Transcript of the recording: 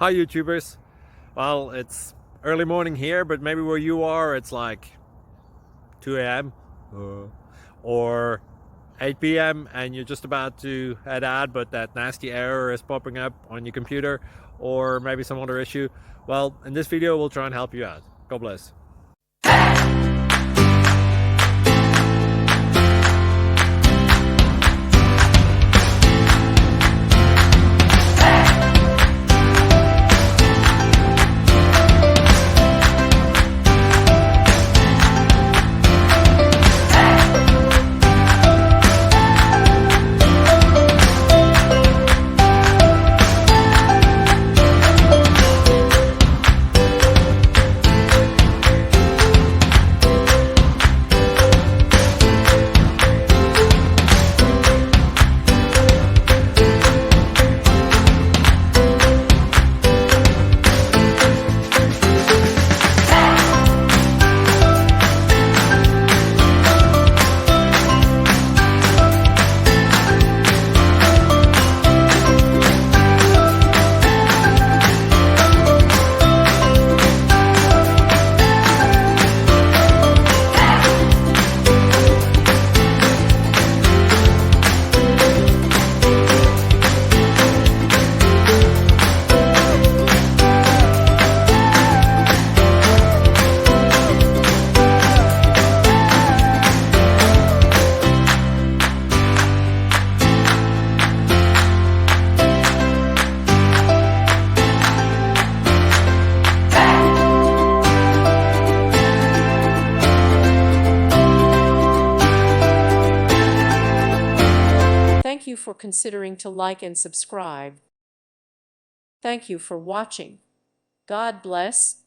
Hi YouTubers. Well, it's early morning here, but maybe where you are it's like 2 a.m. or 8 p.m. and you're just about to head out, but that nasty error is popping up on your computer, or maybe some other issue. Well, in this video we'll try and help you out. God bless. Thank you for considering to like and subscribe. Thank you for watching. God bless.